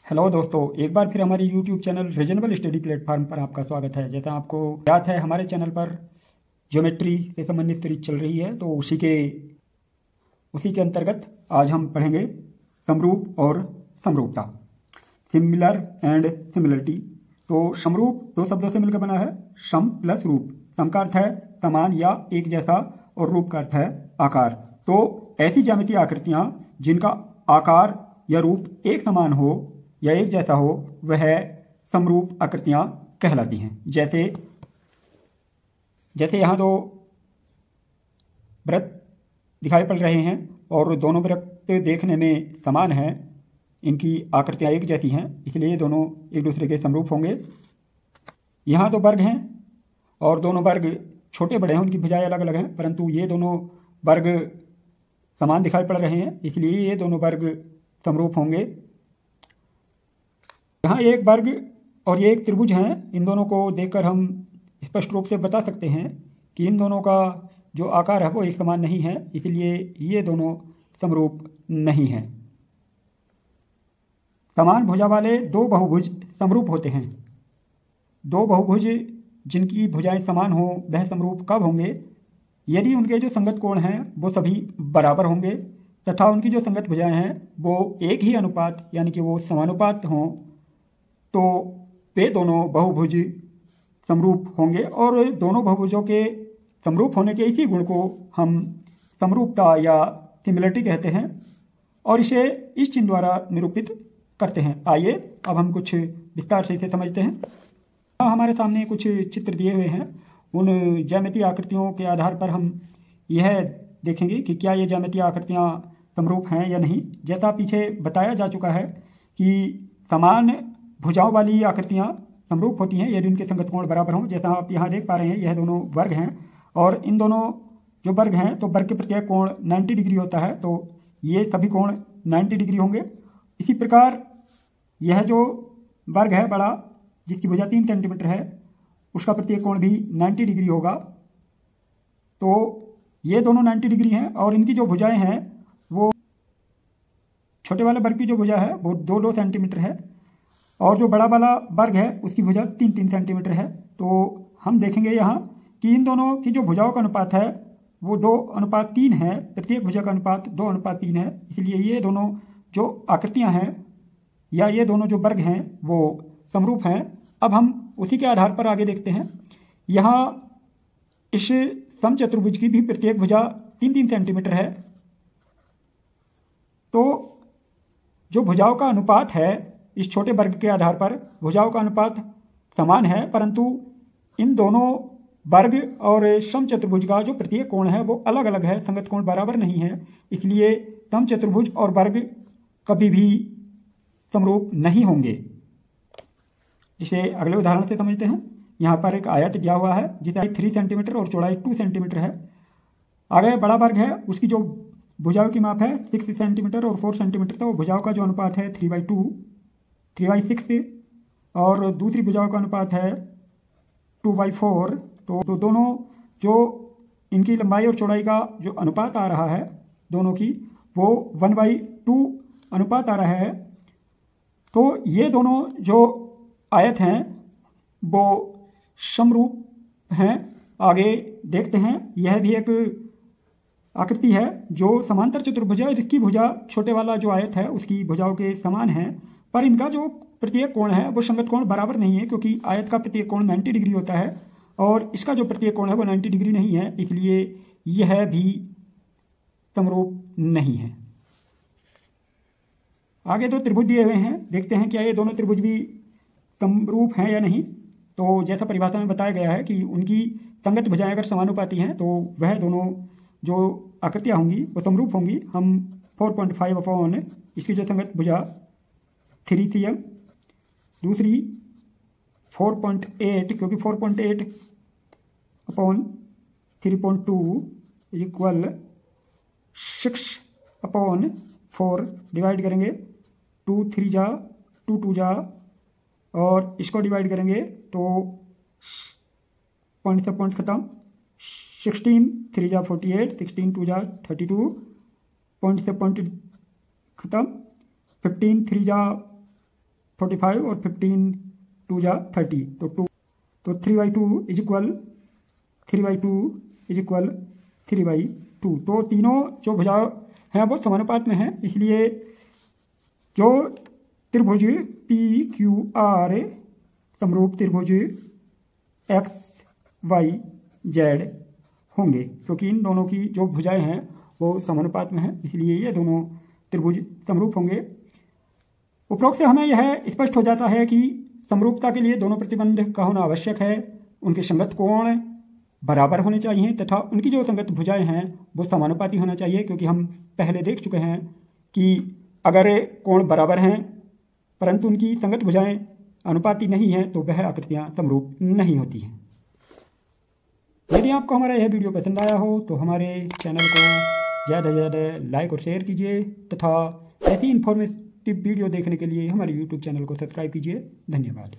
Hello दोस्तों, एक बार फिर हमारे YouTube channel reasonable study platform पर आपका स्वागत है। जैसा आपको याद है, हमारे चैनल पर ज्योमेट्री से संबंधित सीरीज चल रही है, तो उसी के अंतर्गत आज हम पढ़ेंगे समरूप और समरूपता, सिमिलर एंड सिमिलरिटी। तो समरूप दो शब्दों से मिलकर बना है, सम प्लस रूप। सम का अर्थ है समान या एक जैसा और रूप का अर्थ है आकार। तो ऐसी ज्यामितीय आकृतियां जिनका आकार या रूप एक समान हो या एक जैसा हो, वह समरूप आकृतियां कहलाती हैं। जैसे यहाँ दो वृत्त दिखाई पड़ रहे हैं और दोनों वृत्त देखने में समान हैं, इनकी आकृतियां एक जैसी हैं, इसलिए दोनों एक दूसरे के समरूप होंगे। यहाँ दो वर्ग हैं और दोनों वर्ग छोटे बड़े हैं, उनकी भुजाएं अलग अलग हैं, परंतु ये दोनों वर्ग समान दिखाई पड़ रहे हैं, इसलिए ये दोनों वर्ग समरूप होंगे। यहाँ एक वर्ग और ये एक त्रिभुज हैं, इन दोनों को देखकर हम स्पष्ट रूप से बता सकते हैं कि इन दोनों का जो आकार है वो एक समान नहीं है, इसलिए ये दोनों समरूप नहीं हैं। समान भुजा वाले दो बहुभुज समरूप होते हैं। दो बहुभुज जिनकी भुजाएं समान हो वह समरूप कब होंगे? यदि उनके जो संगत कोण हैं वो सभी बराबर होंगे तथा उनकी जो संगत भुजाएं हैं वो एक ही अनुपात यानी कि वो समानुपात हों, तो वे दोनों बहुभुज समरूप होंगे। और दोनों बहुभुजों के समरूप होने के इसी गुण को हम समरूपता या सिमिलरिटी कहते हैं और इसे इस चिन्ह द्वारा निरूपित करते हैं। आइए अब हम कुछ विस्तार से इसे समझते हैं। हमारे सामने कुछ चित्र दिए हुए हैं, उन ज्यामितीय आकृतियों के आधार पर हम यह देखेंगे कि क्या ये ज्यामितीय आकृतियाँ समरूप हैं या नहीं। जैसा पीछे बताया जा चुका है कि समान भुजाओं वाली आकृतियाँ समरूप होती हैं यदि उनके संगत कोण बराबर हों। जैसा आप यहाँ देख पा रहे हैं, यह दोनों वर्ग हैं और इन दोनों जो वर्ग हैं तो वर्ग के प्रत्येक कोण 90 डिग्री होता है, तो ये सभी कोण 90 डिग्री होंगे। इसी प्रकार यह जो वर्ग है बड़ा, जिसकी भुजा 3 सेंटीमीटर है, उसका प्रत्येक कोण भी 90 डिग्री होगा। तो ये दोनों 90 डिग्री हैं और इनकी जो भुजाएं हैं वो छोटे वाले वर्ग की जो भुजा है वो 2-2 सेंटीमीटर है और जो बड़ा वाला वर्ग है उसकी भुजा 3-3 सेंटीमीटर है। तो हम देखेंगे यहाँ कि इन दोनों की जो भुजाओं का अनुपात है वो 2:3 है, प्रत्येक भुजा का अनुपात 2:3 है, इसलिए ये दोनों जो आकृतियाँ हैं या ये दोनों जो वर्ग हैं वो समरूप हैं। अब हम उसी के आधार पर आगे देखते हैं। यहाँ इस समचतुर्भुज की भी प्रत्येक भुजा 3-3 सेंटीमीटर है, तो जो भुजाओं का अनुपात है इस छोटे वर्ग के आधार पर भुजाओं का अनुपात समान है, परंतु इन दोनों वर्ग और समचतुर्भुज का जो प्रत्येक कोण है वो अलग अलग है, संगत कोण बराबर नहीं है, इसलिए समचतुर्भुज और वर्ग कभी भी समरूप नहीं होंगे। इसे अगले उदाहरण से समझते हैं। यहाँ पर एक आयत दिया हुआ है जिसकी 3 सेंटीमीटर और चौड़ाई 2 सेंटीमीटर है। आगे बड़ा वर्ग है, उसकी जो भुजाओं की माप है 6 सेंटीमीटर और 4 सेंटीमीटर, तो भुजाओं का जो अनुपात है 3/6 और दूसरी भुजाओं का अनुपात है 2/4। तो दोनों जो इनकी लंबाई और चौड़ाई का जो अनुपात आ रहा है दोनों की, वो 1/2 अनुपात आ रहा है। तो ये दोनों जो आयत हैं वो समरूप हैं। आगे देखते हैं, यह भी एक आकृति है जो समांतर चतुर्भुज है, जिसकी भुजा छोटे वाला जो आयत है उसकी भुजाओं के समान है, पर इनका जो प्रत्येक कोण है वो संगत कोण बराबर नहीं है, क्योंकि आयत का प्रत्येक कोण 90 डिग्री होता है और इसका जो प्रत्येक कोण है वो 90 डिग्री नहीं है, इसलिए यह भी समरूप नहीं है। आगे दो त्रिभुज दिए हुए हैं, देखते हैं क्या ये दोनों त्रिभुज भी समरूप हैं या नहीं। तो जैसा परिभाषा में बताया गया है कि उनकी संगत भुजाएं अगर समानुपाती हैं तो वह दोनों जो आकृतियाँ होंगी वो समरूप होंगी। हम 4.5 इसकी जो संगत भुजा 3 cm, दूसरी 4.8 क्योंकि 4.8/3.2 = 6/4 डिवाइड करेंगे, 2 3 जा 2 2 जा और इसको डिवाइड करेंगे तो पॉइंट से पॉइंट खत्म। 16 3 जा 48, 16 2 जा 32, पॉइंट से पॉइंट खत्म। 15 3 जा 45 और 15 2 जा 30, तो 3/2 इज इक्वल 3/2 इज इक्वल 3/2। तो तीनों जो भुजा हैं वो समानुपात में हैं, इसलिए जो त्रिभुज PQR समरूप त्रिभुज XYZ होंगे, क्योंकि इन दोनों की जो भुजाएं हैं वो समानुपात में हैं, इसलिए ये दोनों त्रिभुज समरूप होंगे। उपरोक्त से हमें यह स्पष्ट हो जाता है कि समरूपता के लिए दोनों प्रतिबंध का होना आवश्यक है, उनके संगत कोण बराबर होने चाहिए तथा उनकी जो संगत भुजाएं हैं वो समानुपाती होना चाहिए, क्योंकि हम पहले देख चुके हैं कि अगर कोण बराबर हैं परंतु उनकी संगत भुजाएं अनुपाती नहीं हैं तो वह आकृतियां समरूप नहीं होती हैं। यदि आपको हमारा यह वीडियो पसंद आया हो तो हमारे चैनल को ज़्यादा से ज़्यादा लाइक और शेयर कीजिए तथा ऐसी इन्फॉर्मेटिव वीडियो देखने के लिए हमारे YouTube चैनल को सब्सक्राइब कीजिए। धन्यवाद।